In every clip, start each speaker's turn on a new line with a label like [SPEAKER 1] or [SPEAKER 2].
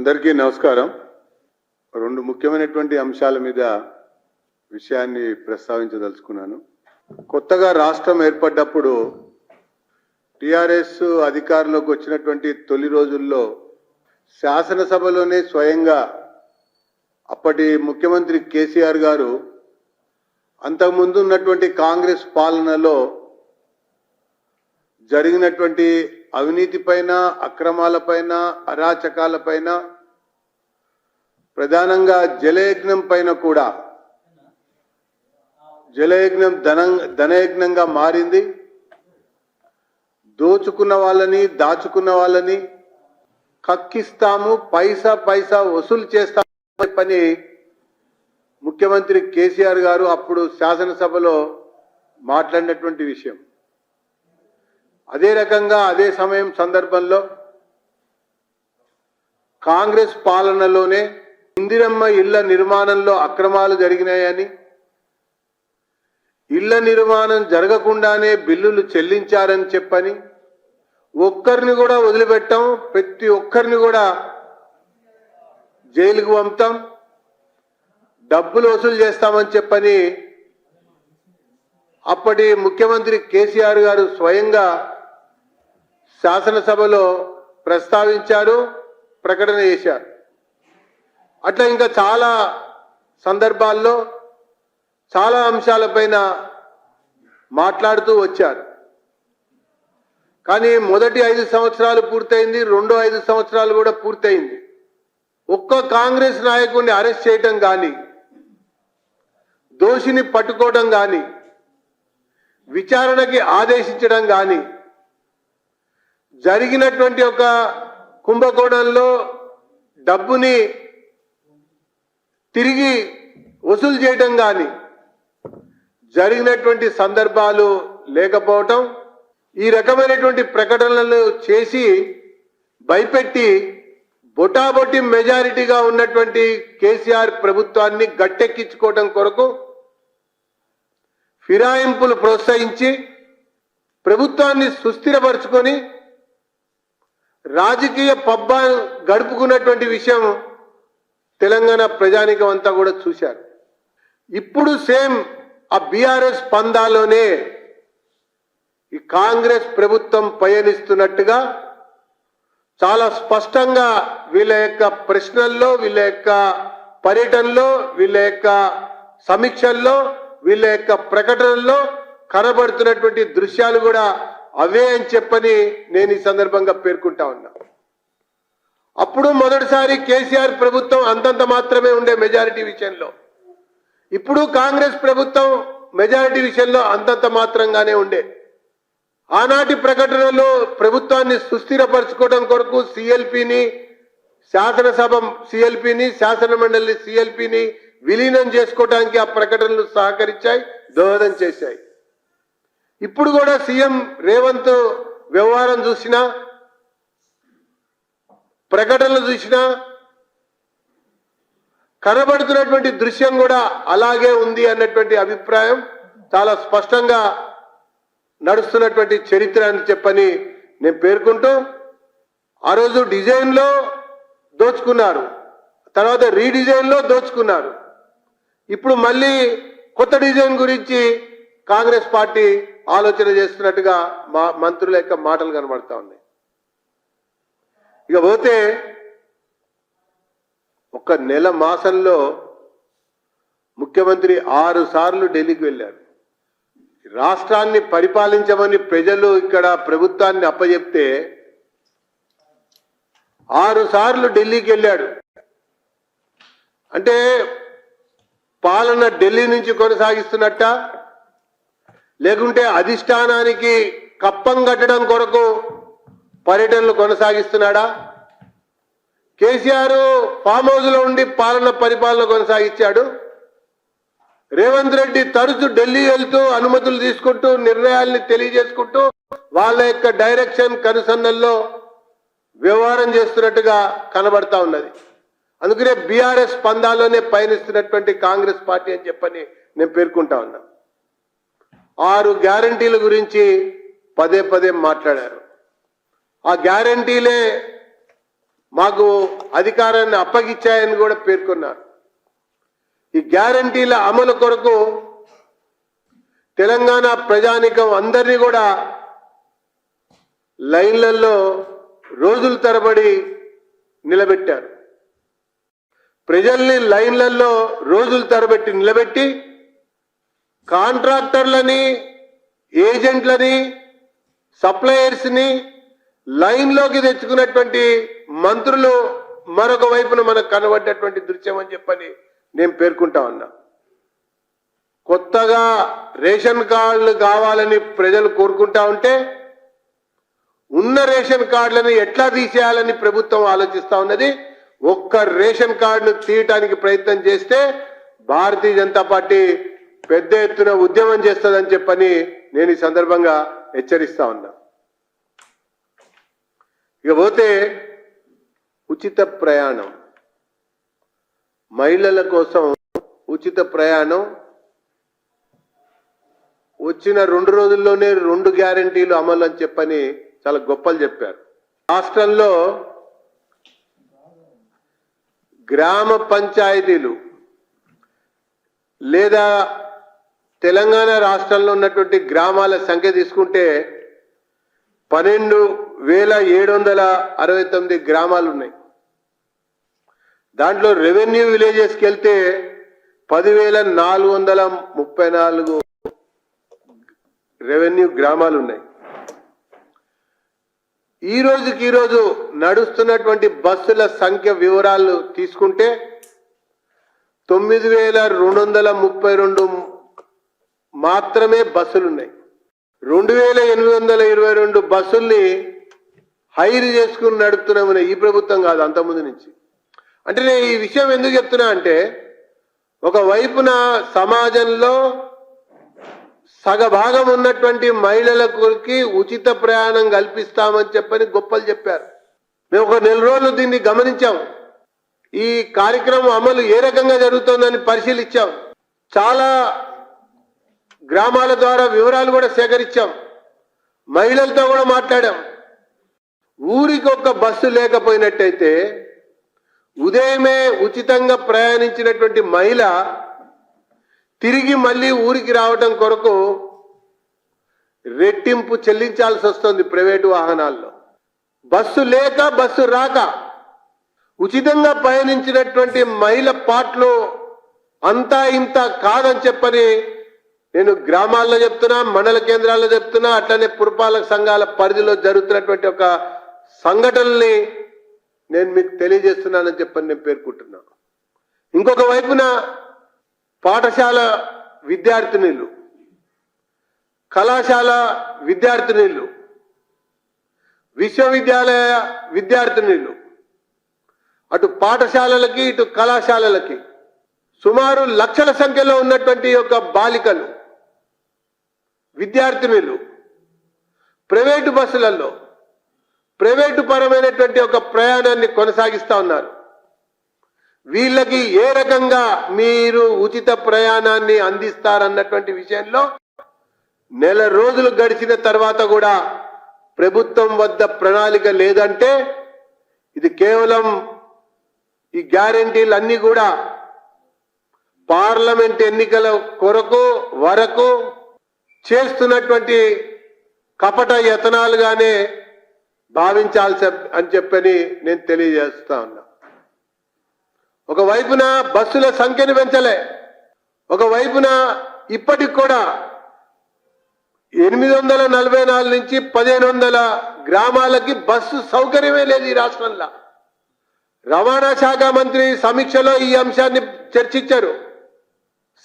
[SPEAKER 1] అందరికీ నమస్కారం. రెండు ముఖ్యమైనటువంటి అంశాల మీద విషయాన్ని ప్రస్తావించదలుచుకున్నాను. కొత్తగా రాష్ట్రం ఏర్పడ్డప్పుడు టిఆర్ఎస్ అధికారంలోకి వచ్చినటువంటి తొలి రోజుల్లో శాసనసభలోనే స్వయంగా అప్పటి ముఖ్యమంత్రి కేసీఆర్ గారు అంతకుముందు ఉన్నటువంటి కాంగ్రెస్ పాలనలో జరిగినటువంటి అవినీతిపైన, అక్రమాలపైన, అరాచకాలపైన, ప్రధానంగా జలయజ్ఞం పైన కూడా జలయజ్ఞం ధనయజ్ఞంగా మారింది. దోచుకున్న వాళ్ళని, దాచుకున్న వాళ్ళని కక్కిస్తాము, పైసా పైసా వసూలు చేస్తాము పని ముఖ్యమంత్రి కేసీఆర్ గారు అప్పుడు శాసనసభలో మాట్లాడినటువంటి విషయం. అదే రకంగా అదే సందర్భంలో కాంగ్రెస్ పాలనలోనే ఇందిరమ్మ ఇళ్ల నిర్మాణంలో అక్రమాలు జరిగినాయని, ఇళ్ల నిర్మాణం జరగకుండానే బిల్లులు చెల్లించారని చెప్పని, ఒక్కరిని కూడా వదిలిపెట్టాం, ప్రతి ఒక్కరిని కూడా జైలుకు పంపుతాం, డబ్బులు వసూలు చేస్తామని చెప్పని అప్పటి ముఖ్యమంత్రి కేసీఆర్ గారు స్వయంగా శాసనసభలో ప్రస్తావించారు, ప్రకటన చేశారు. అట్లా ఇంకా చాలా సందర్భాల్లో చాలా అంశాలపైన మాట్లాడుతూ వచ్చారు. కానీ మొదటి 5 సంవత్సరాలు పూర్తయింది, రెండో 5 సంవత్సరాలు కూడా పూర్తయింది. ఒక్క కాంగ్రెస్ నాయకుడిని అరెస్ట్ చేయటం కానీ, దోషిని పట్టుకోవడం కానీ, విచారణకి ఆదేశించడం కానీ, జరిగినటువంటి ఒక కుంభకోణంలో డబ్బుని తిరిగి వసూలు చేయడం కానీ జరిగినటువంటి సందర్భాలు లేకపోవటం, ఈ రకమైనటువంటి ప్రకటనలు చేసి భయపెట్టి బొటాబొట్టి మెజారిటీగా ఉన్నటువంటి కేసీఆర్ ప్రభుత్వాన్ని గట్టెక్కించుకోవడం కొరకు ఫిరాయింపులు ప్రోత్సహించి ప్రభుత్వాన్ని సుస్థిరపరుచుకొని రాజకీయ పబ్బాలు గడుపుకున్నటువంటి విషయం తెలంగాణ ప్రజానికం అంతా కూడా చూశారు. ఇప్పుడు సేమ్ ఆ బీఆర్ఎస్ పందాలోనే ఈ కాంగ్రెస్ ప్రభుత్వం పయనిస్తున్నట్టుగా చాలా స్పష్టంగా వీళ్ళ యొక్క ప్రశ్నల్లో, వీళ్ళ యొక్క పర్యటనలో, వీళ్ళ యొక్క సమీక్షల్లో, వీళ్ళ యొక్క ప్రకటనల్లో కనబడుతున్నటువంటి దృశ్యాలు కూడా అవే అని చెప్పని నేను ఈ సందర్భంగా పేర్కొంటా ఉన్నా. అప్పుడు మొదటిసారి కేసీఆర్ ప్రభుత్వం అంతంత మాత్రమే ఉండే మెజారిటీ విషయంలో, ఇప్పుడు కాంగ్రెస్ ప్రభుత్వం మెజారిటీ విషయంలో అంతంత మాత్రంగానే ఉండే. ఆనాటి ప్రకటనలో ప్రభుత్వాన్ని సుస్థిరపరచుకోవడం కొరకు సిఎల్పిని, శాసనసభ సిఎల్పిని, శాసనమండలి సిఎల్పిని విలీనం చేసుకోవడానికి ఆ ప్రకటనలు సహకరించాయి, దోహదం చేశాయి. ఇప్పుడు కూడా సీఎం రేవంత్ వ్యవహారం చూసినా, ప్రకటనలు చూసినా కనబడుతున్నటువంటి దృశ్యం కూడా అలాగే ఉంది అన్నటువంటి అభిప్రాయం చాలా స్పష్టంగా నడుస్తున్నటువంటి చరిత్ర అని చెప్పని నేను పేర్కొంటూ, ఆ రోజు డిజైన్లో దోచుకున్నారు, తర్వాత రీడిజైన్లో దోచుకున్నారు, ఇప్పుడు మళ్ళీ కొత్త డిజైన్ గురించి కాంగ్రెస్ పార్టీ ఆలోచన చేస్తున్నట్టుగా మా మంత్రుల యొక్క మాటలు కనబడతా ఉన్నాయి. ఇక పోతే ఒక నెల మాసంలో ముఖ్యమంత్రి 6 సార్లు ఢిల్లీకి వెళ్ళారు. రాష్ట్రాన్ని పరిపాలించమని ప్రజలు ఇక్కడ ప్రభుత్వాన్ని అప్పచెప్తే 6 సార్లు ఢిల్లీకి వెళ్ళాడు. అంటే పాలన ఢిల్లీ నుంచి కొనసాగిస్తున్నట్ట, లేకుంటే అధిష్టానానికి కప్పం కట్టడం కొరకు పర్యటనలు కొనసాగిస్తున్నాడా? కేసీఆర్ ఫామ్ హౌస్లో ఉండి పరిపాలన కొనసాగించాడు. రేవంత్ రెడ్డి తరచు ఢిల్లీ వెళ్తూ అనుమతులు తీసుకుంటూ నిర్ణయాల్ని తెలియజేసుకుంటూ వాళ్ళ యొక్క డైరెక్షన్ కనుసన్నల్లో వ్యవహారం చేస్తున్నట్టుగా కనబడతా ఉన్నది. అందుకనే బీఆర్ఎస్ పందాలోనే పయనిస్తున్నటువంటి కాంగ్రెస్ పార్టీ అని చెప్పని నేను పేర్కొంటా ఉన్నా. 6 గ్యారంటీల గురించి పదే పదే మాట్లాడారు. ఆ గ్యారంటీలే మాకు అధికారాన్ని అప్పగించాయని కూడా పేర్కొన్నారు. ఈ గ్యారంటీల అమలు కొరకు తెలంగాణ ప్రజానికం అందరినీ కూడా లైన్లలో రోజుల తరబడి నిలబెట్టారు. ప్రజల్ని లైన్లలో రోజుల తరబెట్టి నిలబెట్టి కాంట్రాక్టర్లని, ఏజెంట్లని, సప్లయర్స్ని లైన్లోకి తెచ్చుకున్నటువంటి మంత్రులు మరొక వైపున మనకు కనబడ్డటువంటి దృశ్యం అని చెప్పని నేను పేర్కొంటా ఉన్నా. కొత్తగా రేషన్ కార్డులు కావాలని ప్రజలు కోరుకుంటా ఉంటే ఉన్న రేషన్ కార్డులను ఎట్లా తీసేయాలని ప్రభుత్వం ఆలోచిస్తా ఉన్నది. ఒక్క రేషన్ కార్డును తీయటానికి ప్రయత్నం చేస్తే భారతీయ జనతా పార్టీ పెద్ద ఎత్తున ఉద్యమం చేస్తుందని చెప్పని నేను ఈ సందర్భంగా హెచ్చరిస్తా ఉన్నా. ఇకపోతే ఉచిత ప్రయాణం, మహిళల కోసం ఉచిత ప్రయాణం వచ్చిన 2 రోజుల్లోనే 2 గ్యారెంటీలు అమలు అని చెప్పని చాలా గొప్పలు చెప్పారు. రాష్ట్రంలో గ్రామ పంచాయతీలు లేదా తెలంగాణ రాష్ట్రంలో ఉన్నటువంటి గ్రామాల సంఖ్య తీసుకుంటే 12,769 గ్రామాలు ఉన్నాయి. దాంట్లో రెవెన్యూ విలేజెస్కి వెళ్తే 10,434 రెవెన్యూ గ్రామాలు ఉన్నాయి. ఈ రోజు నడుస్తున్నటువంటి బస్సుల సంఖ్య వివరాలు తీసుకుంటే 9,232 మాత్రమే బస్సులు ఉన్నాయి. 2,822 బస్సుల్ని హైర్ చేసుకుని నడుపుతున్నామని ఈ ప్రభుత్వం కాదు, అంతకుముందు నుంచి. అంటే నేను ఈ విషయం ఎందుకు చెప్తున్నా అంటే, ఒకవైపున సమాజంలో సగభాగం ఉన్నటువంటి మహిళలకి ఉచిత ప్రయాణం కల్పిస్తామని చెప్పని గొప్పలు చెప్పారు. మేము ఒక 4 రోజులు దీన్ని గమనించాం. ఈ కార్యక్రమం అమలు ఏ రకంగా జరుగుతోందని పరిశీలించాం. చాలా గ్రామాల ద్వారా వివరాలు కూడా సేకరించాం. మహిళలతో కూడా మాట్లాడాం. ఊరికి ఒక బస్సు లేకపోయినట్టయితే ఉదయమే ఉచితంగా ప్రయాణించినటువంటి మహిళ తిరిగి మళ్ళీ ఊరికి రావడం కొరకు రెట్టింపు చెల్లించాల్సి వస్తుంది ప్రైవేటు వాహనాల్లో. బస్సు లేక బస్సు రాక ఉచితంగా పయనించినటువంటి మహిళ పాటలు అంతా ఇంత కాదని చెప్పని నేను గ్రామాల్లో చెప్తున్నా, మండల కేంద్రాల్లో చెప్తున్నా, అట్లనే పురపాలక సంఘాల పరిధిలో జరుగుతున్నటువంటి ఒక సంఘటనల్ని నేను మీకు తెలియజేస్తున్నానని చెప్పని నేను పేర్కొంటున్నాను. ఇంకొక వైపున పాఠశాల విద్యార్థినులు, కళాశాల విద్యార్థినులు, విశ్వవిద్యాలయ విద్యార్థినులు, అటు పాఠశాలలకి ఇటు కళాశాలలకి సుమారు లక్షల సంఖ్యలో ఉన్నటువంటి ఒక బాలికలు, విద్యార్థినులు ప్రైవేటు బస్సులలో ప్రైవేటు పరమైనటువంటి ఒక ప్రయాణాన్ని కొనసాగిస్తా ఉన్నారు. వీళ్ళకి ఏ రకంగా మీరు ఉచిత ప్రయాణాన్ని అందిస్తారన్నటువంటి విషయంలో 4 రోజులు గడిచిన తర్వాత కూడా ప్రభుత్వం వద్ద ప్రణాళిక లేదంటే ఇది కేవలం ఈ గ్యారెంటీలన్నీ కూడా పార్లమెంట్ ఎన్నికల వరకు చేస్తున్నటువంటి కపట యతనాలుగానే భావించాల్సి అని చెప్పని నేను తెలియజేస్తా ఉన్నా. ఒకవైపున బస్సుల సంఖ్యను పెంచలే, ఒకవైపున ఇప్పటికి కూడా 844 నుంచి 1500 గ్రామాలకి బస్సు సౌకర్యమే లేదు ఈ రాష్ట్రంలో. రవాణా శాఖ మంత్రి సమీక్షలో ఈ అంశాన్ని చర్చించారు.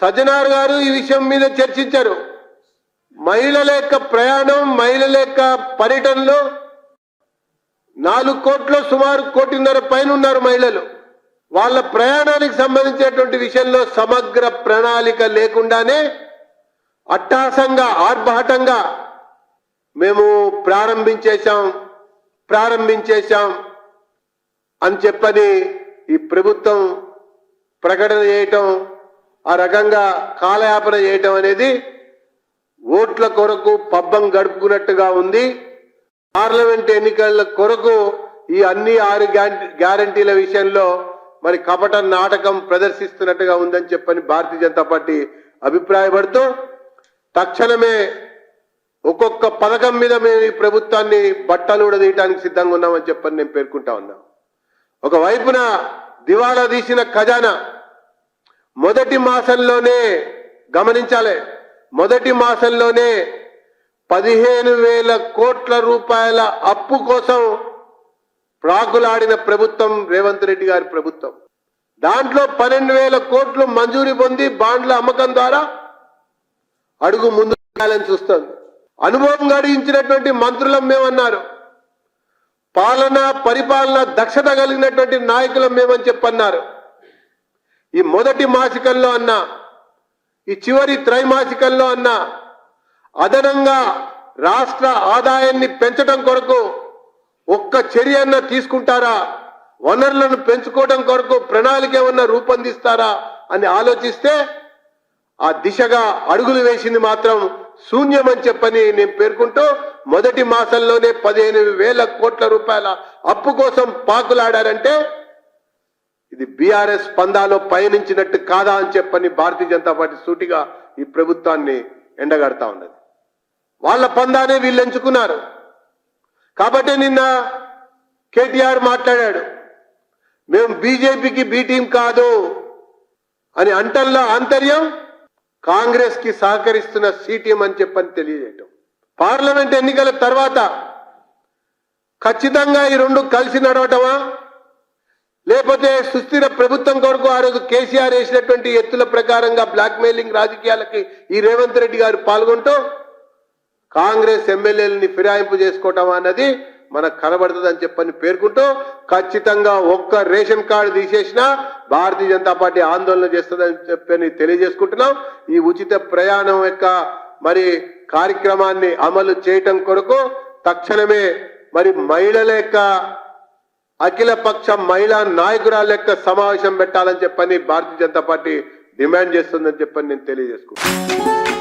[SPEAKER 1] సజ్జనార్ గారు ఈ విషయం మీద చర్చించారు. మహిళల యొక్క ప్రయాణం, మహిళల యొక్క పర్యటనలో 4 కోట్ల సుమారు 1.5 కోటి పైన ఉన్నారు మహిళలు. వాళ్ళ ప్రయాణానికి సంబంధించినటువంటి విషయంలో సమగ్ర ప్రణాళిక లేకుండానే అట్టాసంగా ఆర్భాటంగా మేము ప్రారంభించేశాం అని చెప్పని ఈ ప్రభుత్వం ప్రకటన చేయటం, ఆ రకంగా కాలయాపన చేయటం అనేది ఓట్ల కొరకు పబ్బం గడుపుకున్నట్టుగా ఉంది. పార్లమెంట్ ఎన్నికల కొరకు ఈ అన్ని 6 గ్యారంటీల విషయంలో మరి కపట నాటకం ప్రదర్శిస్తున్నట్టుగా ఉందని చెప్పని భారతీయ జనతా పార్టీ అభిప్రాయపడుతూ తక్షణమే ఒక్కొక్క పథకం మీద మేము ఈ ప్రభుత్వాన్ని బట్టలు ఉడదీయడానికి సిద్ధంగా ఉన్నామని చెప్పని నేను పేర్కొంటా ఉన్నా. ఒకవైపున దివాలా తీసిన ఖజానా మొదటి మాసంలోనే గమనించాలి, మొదటి మాసంలోనే 15,000 కోట్ల రూపాయల అప్పు కోసం ప్రాకులాడిన ప్రభుత్వం రేవంత్ రెడ్డి గారి ప్రభుత్వం. దాంట్లో 12,000 కోట్లు మంజూరు పొంది బాండ్ల అమ్మకం ద్వారా అడుగు ముందు వేయాలని చూస్తుంది. అనుభవం గడించినటువంటి మంత్రులం మేమన్నారు, పరిపాలన దక్షత కలిగినటువంటి నాయకులం మేమని చెప్పన్నారు. ఈ మొదటి మాసికంలో అన్నా, ఈ చివరి త్రైమాసికంలో అన్నా అదనంగా రాష్ట్ర ఆదాయాన్ని పెంచడం కొరకు ఒక్క చర్యన్న తీసుకుంటారా, వనరులను పెంచుకోవడం కొరకు ప్రణాళిక ఏమన్నా రూపొందిస్తారా అని ఆలోచిస్తే ఆ దిశగా అడుగులు వేసింది మాత్రం శూన్యమని చెప్పని నేను పేర్కొంటూ, మొదటి మాసంలోనే 15,000 కోట్ల రూపాయల అప్పు కోసం పాకులాడారంటే ఇది బీఆర్ఎస్ పందాలో పయనించినట్టు కాదా అని చెప్పని భారతీయ జనతా పార్టీ సూటిగా ఈ ప్రభుత్వాన్ని ఎండగడతా ఉన్నది. వాళ్ళ పందానే వీళ్ళు ఎంచుకున్నారు. కాబట్టి నిన్న కేటీఆర్ మాట్లాడాడు, మేము బీజేపీకి బి టీం కాదు అని అంటల్లో ఆంతర్యం కాంగ్రెస్ కి సహకరిస్తున్న సి టీం అని చెప్పని తెలియజేయటం. పార్లమెంట్ ఎన్నికల తర్వాత ఖచ్చితంగా ఈ రెండు కలిసి నడవటమా, లేకపోతే సుస్థిర ప్రభుత్వం కొరకు ఆ రోజు కేసీఆర్ వేసినటువంటి ఎత్తుల ప్రకారంగా బ్లాక్ మెయిలింగ్ రాజకీయాలకి ఈ రేవంత్ రెడ్డి గారు పాల్గొంటూ కాంగ్రెస్ ఎమ్మెల్యేలని ఫిరాయింపు చేసుకోవటం అన్నది మనకు కనబడుతుందని చెప్పని పేర్కొంటూ, ఖచ్చితంగా ఒక్క ration card తీసేసినా Bharatiya Janata party ఆందోళన చేస్తుందని చెప్పని తెలియజేసుకుంటున్నాం. ఈ ఉచిత ప్రయాణం యొక్క మరి కార్యక్రమాన్ని అమలు చేయటం కొరకు తక్షణమే మరి మహిళల యొక్క అఖిలపక్ష మహిళా నాయకురాల యొక్క సమావేశం పెట్టాలని చెప్పని భారతీయ జనతా పార్టీ డిమాండ్ చేస్తుందని చెప్పని నేను తెలియజేసుకుంటున్నాను.